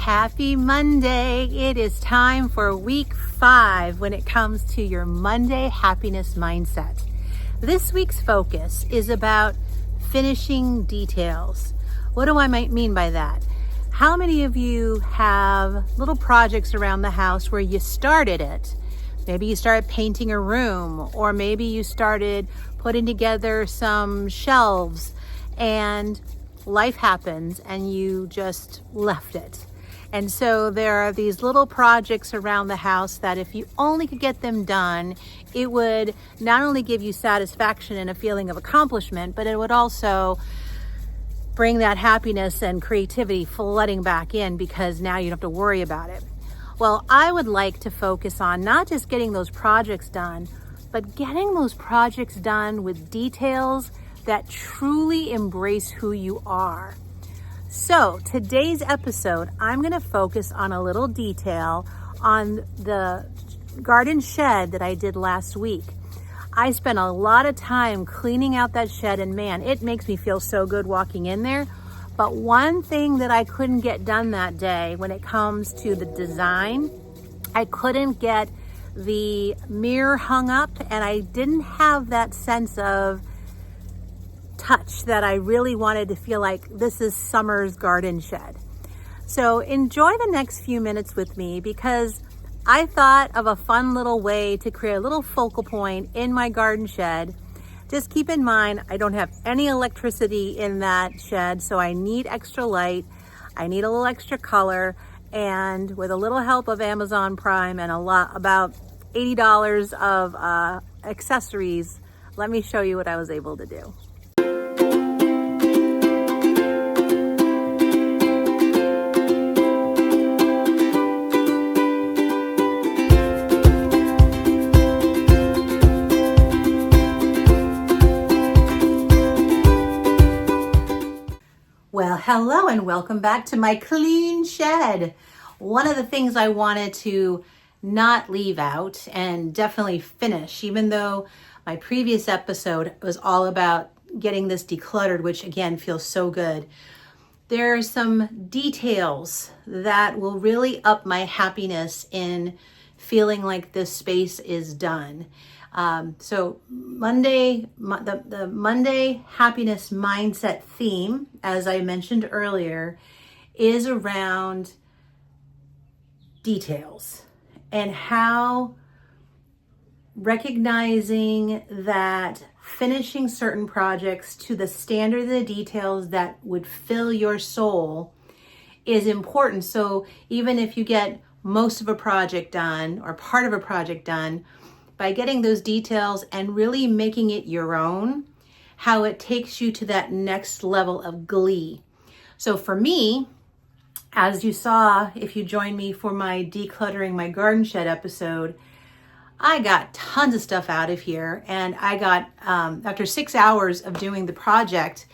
Happy Monday. It is time for week 5 when it comes to your Monday happiness mindset. This week's focus is about finishing details. What do I mean by that? How many of you have little projects around the house where you started it? Maybe you started painting a room, or maybe you started putting together some shelves and life happens and you just left it. And so there are these little projects around the house that if you only could get them done, it would not only give you satisfaction and a feeling of accomplishment, but it would also bring that happiness and creativity flooding back in because now you don't have to worry about it. Well, I would like to focus on not just getting those projects done, but getting those projects done with details that truly embrace who you are. So today's episode, I'm going to focus on a little detail on the garden shed that I did last week. I spent a lot of time cleaning out that shed, and man, it makes me feel so good walking in there. But one thing that I couldn't get done that day when it comes to the design, I couldn't get the mirror hung up, and I didn't have that sense of touch that I really wanted to feel like this is summer's garden shed. So enjoy the next few minutes with me because I thought of a fun little way to create a little focal point in my garden shed. Just keep in mind, I don't have any electricity in that shed, so I need extra light. I need a little extra color, and with a little help of Amazon Prime and about $80 of accessories, let me show you what I was able to do. Well, hello and welcome back to my clean shed. One of the things I wanted to not leave out and definitely finish, even though my previous episode was all about getting this decluttered, which again feels so good. There are some details that will really up my happiness in feeling like this space is done. So the Monday happiness mindset theme, as I mentioned earlier, is around details and how recognizing that finishing certain projects to the standard of the details that would fill your soul is important. So even if you get most of a project done or part of a project done, by getting those details and really making it your own, how it takes you to that next level of glee. So for me, as you saw, if you joined me for my decluttering my garden shed episode, I got tons of stuff out of here. And I got, after 6 hours of doing the project,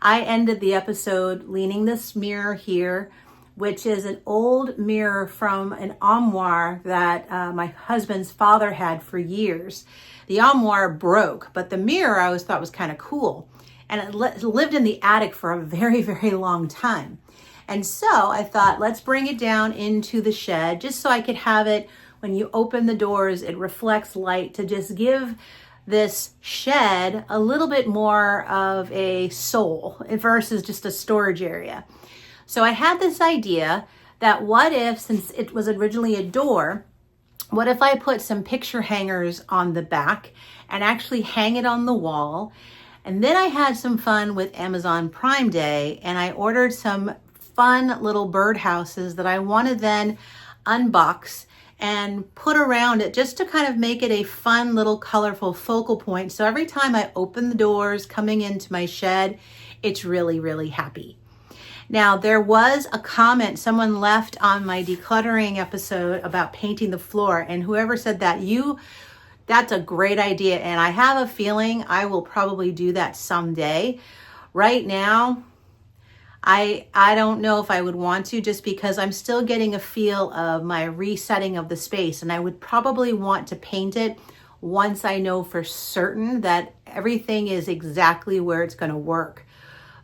I ended the episode leaning this mirror here, which is an old mirror from an armoire that my husband's father had for years. The armoire broke, but the mirror I always thought was kind of cool. And it lived in the attic for a very, very long time. And so I thought, let's bring it down into the shed just so I could have it, when you open the doors, it reflects light to just give this shed a little bit more of a soul versus just a storage area. So I had this idea that what if, since it was originally a door, what if I put some picture hangers on the back and actually hang it on the wall? And then I had some fun with Amazon Prime Day and I ordered some fun little birdhouses that I want to then unbox and put around it just to kind of make it a fun little colorful focal point. So every time I open the doors coming into my shed, it's really, really happy. Now, there was a comment someone left on my decluttering episode about painting the floor, and whoever said that, that's a great idea, and I have a feeling I will probably do that someday. Right now, I don't know if I would want to, just because I'm still getting a feel of my resetting of the space, and I would probably want to paint it once I know for certain that everything is exactly where it's going to work.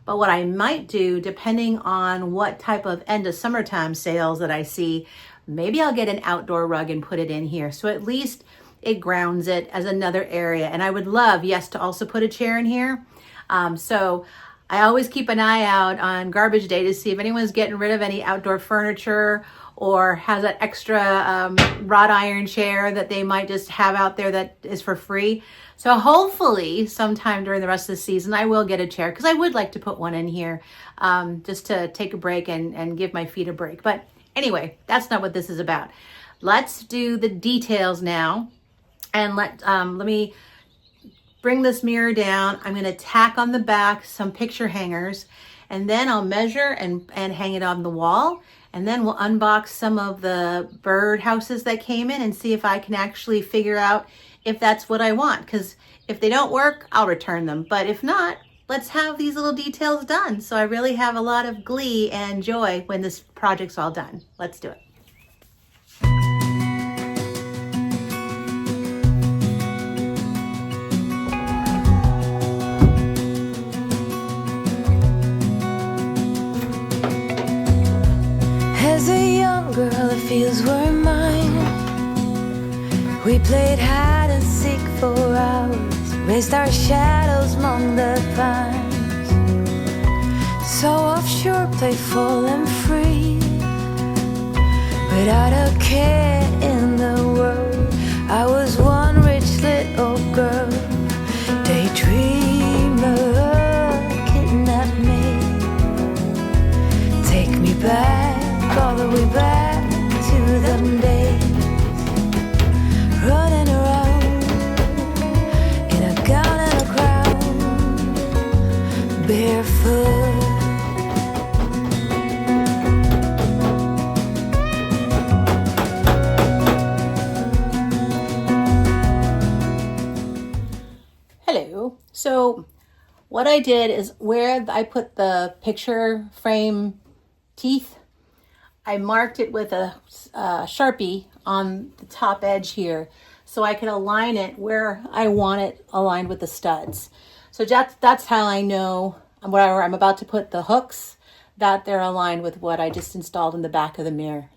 But what I might do, depending on what type of end of summertime sales that I see, maybe I'll get an outdoor rug and put it in here. So at least it grounds it as another area. And I would love, yes, to also put a chair in here. So I always keep an eye out on garbage day to see if anyone's getting rid of any outdoor furniture or has that extra wrought iron chair that they might just have out there that is for free. So hopefully sometime during the rest of the season, I will get a chair because I would like to put one in here just to take a break and give my feet a break. But anyway, that's not what this is about. Let's do the details now. And let me bring this mirror down. I'm going to tack on the back some picture hangers, and then I'll measure and hang it on the wall. And then we'll unbox some of the birdhouses that came in and see if I can actually figure out if that's what I want. Because if they don't work, I'll return them. But if not, let's have these little details done. So I really have a lot of glee and joy when this project's all done. Let's do it. As a young girl, the fields were mine. We played hide and seek for hours, raised our shadows among the pines. So offshore, playful and free, without a care in the world. I was one rich little girl, daydreamer, kidnap me, take me back, all the way back to them days, running around in a gown and a crown, barefoot. Hello. So what I did is where I put the picture frame teeth, I marked it with a Sharpie on the top edge here so I can align it where I want it aligned with the studs. So that's how I know where I'm about to put the hooks, that they're aligned with what I just installed in the back of the mirror.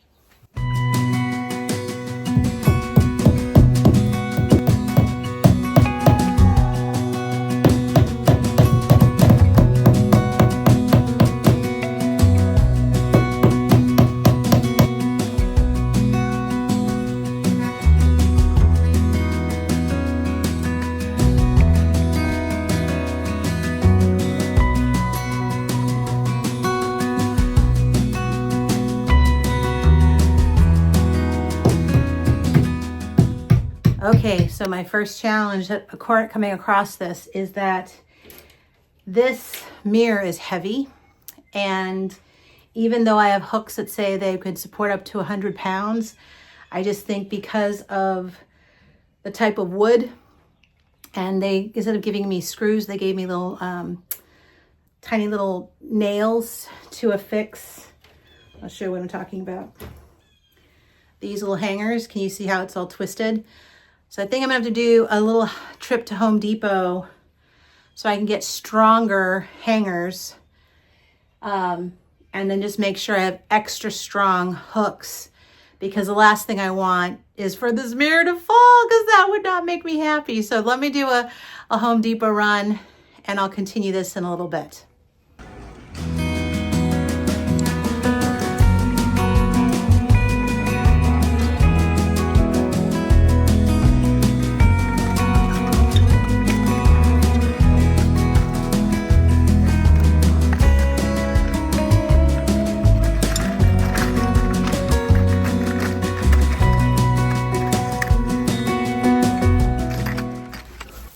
Okay, so my first challenge coming across this is that this mirror is heavy, and even though I have hooks that say they could support up to 100 pounds, I just think because of the type of wood, and they, instead of giving me screws, they gave me little tiny little nails to affix. I'll show you what I'm talking about. These little hangers, can you see how it's all twisted? So I think I'm gonna have to do a little trip to Home Depot so I can get stronger hangers, and then just make sure I have extra strong hooks, because the last thing I want is for this mirror to fall, because that would not make me happy. So let me do a Home Depot run, and I'll continue this in a little bit.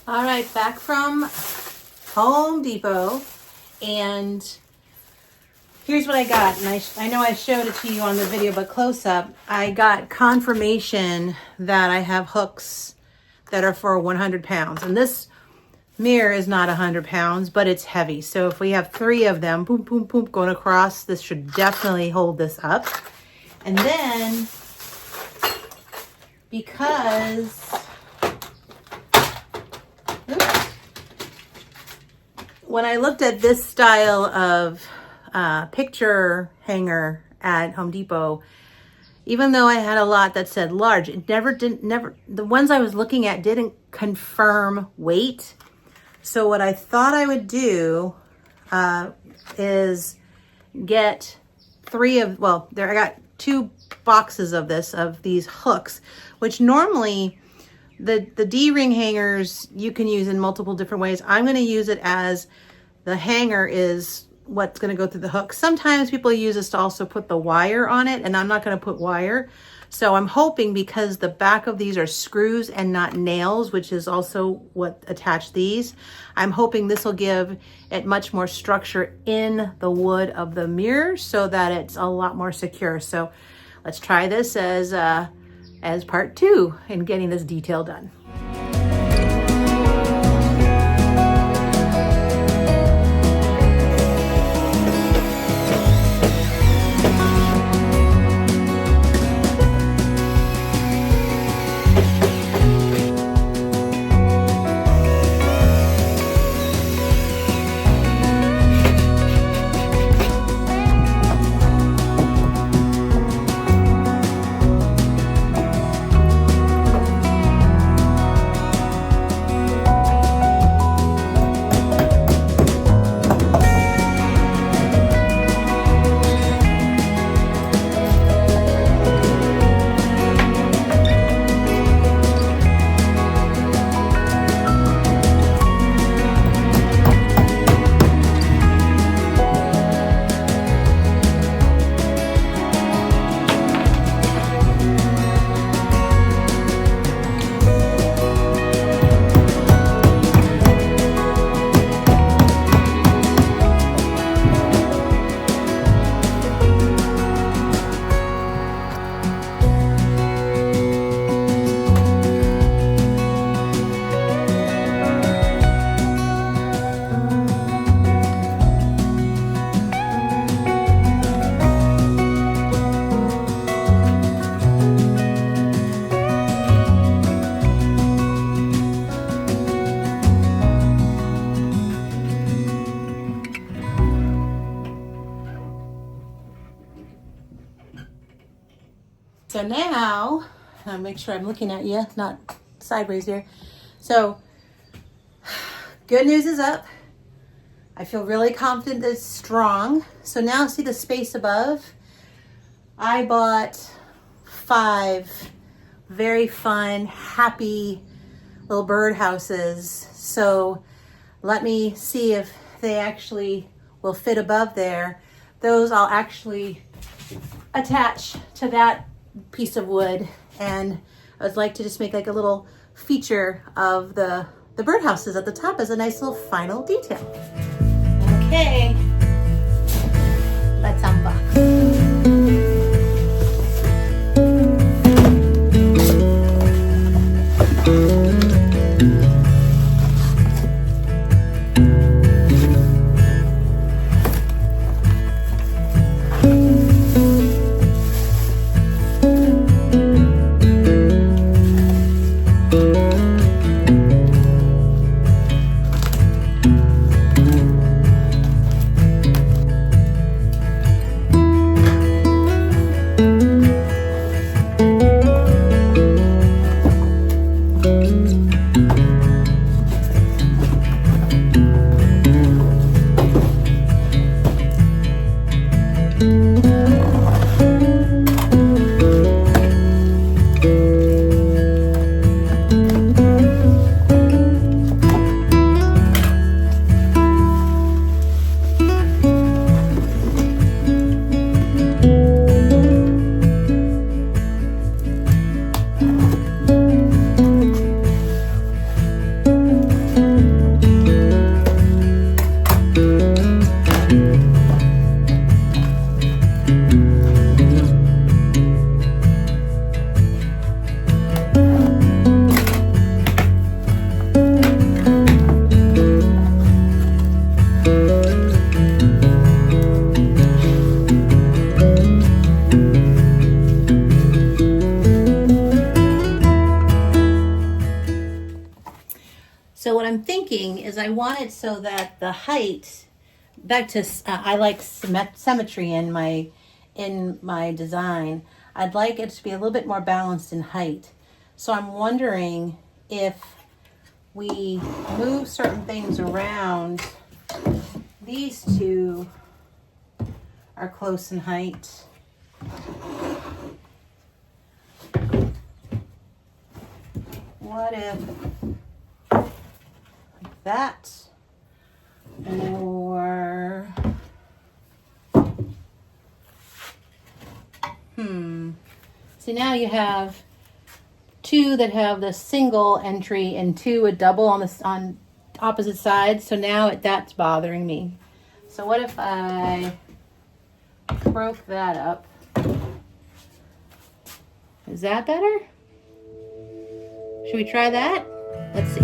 All right, back from Home Depot, and here's what I got. And I know I showed it to you on the video, but close up, I got confirmation that I have hooks that are for 100 pounds. And this mirror is not 100 pounds, but it's heavy. So if we have 3 of them, boom, boom, boom, going across, this should definitely hold this up. And then, because when I looked at this style of picture hanger at Home Depot, even though I had a lot that said large, it never, the ones I was looking at didn't confirm weight. So what I thought I would do is get I got 2 boxes of these hooks, which normally the D-ring hangers you can use in multiple different ways. I'm going to use it as the hanger is what's going to go through the hook. Sometimes people use this to also put the wire on it, and I'm not going to put wire. So I'm hoping, because the back of these are screws and not nails, which is also what attach these, I'm hoping this will give it much more structure in the wood of the mirror so that it's a lot more secure. So let's try this as part 2 in getting this detail done. So now, I'll make sure I'm looking at you, not sideways here. So, good news is up. I feel really confident that it's strong. So now see the space above? I bought 5 very fun, happy little birdhouses. So let me see if they actually will fit above there. Those I'll actually attach to that piece of wood, and I would like to just make like a little feature of the birdhouses at the top as a nice little final detail. Okay, let's unbox. thinking is I want it so that the height, back to, I like symmetry in my design. I'd like it to be a little bit more balanced in height. So I'm wondering if we move certain things around. These two are close in height. What if like that? Or see, now you have two that have the single entry and two a double on opposite sides. So now that's bothering me. So what if I broke that up? Is that better? Should we try that? Let's see.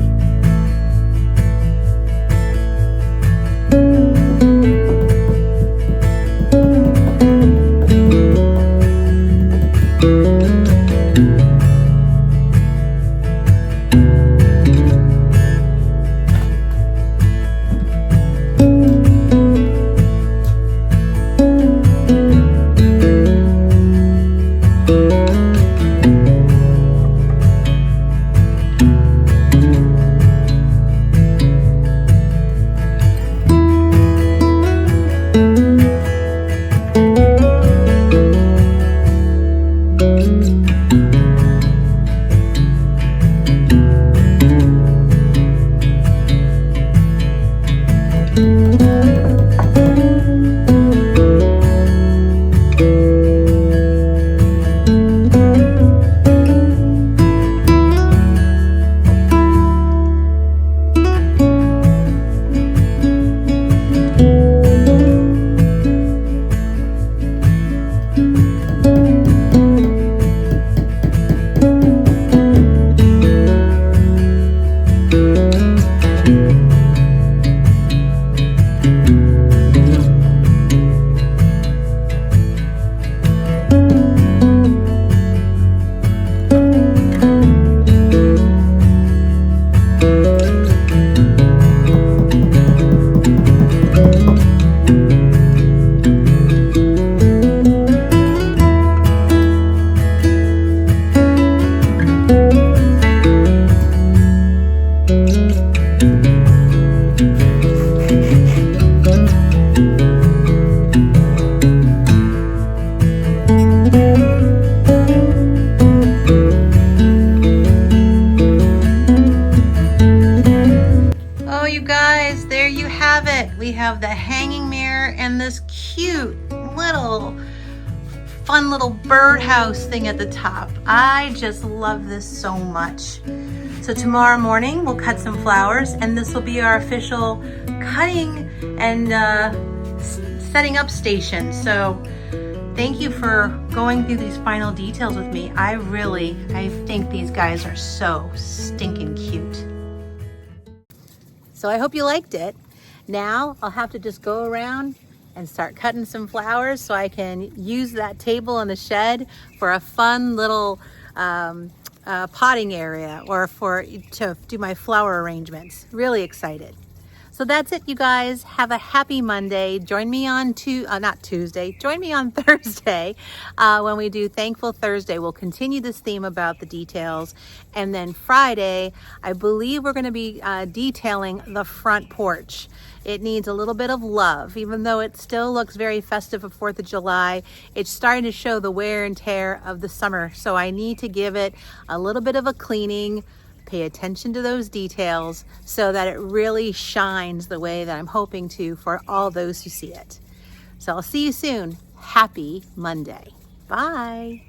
We have the hanging mirror and this cute fun little birdhouse thing at the top. I just love this so much. So tomorrow morning we'll cut some flowers, and this will be our official cutting and setting up station. So thank you for going through these final details with me. I think these guys are so stinking cute. So I hope you liked it. Now I'll have to just go around and start cutting some flowers so I can use that table in the shed for a fun little potting area, or to do my flower arrangements. Really excited. So that's it, you guys. Have a happy Monday. Join me on join me on Thursday when we do Thankful Thursday. We'll continue this theme about the details. And then Friday, I believe we're going to be detailing the front porch. It needs a little bit of love. Even though it still looks very festive of 4th of July, it's starting to show the wear and tear of the summer. So I need to give it a little bit of a cleaning. Pay attention to those details so that it really shines the way that I'm hoping to for all those who see it. So I'll see you soon. Happy Monday. Bye.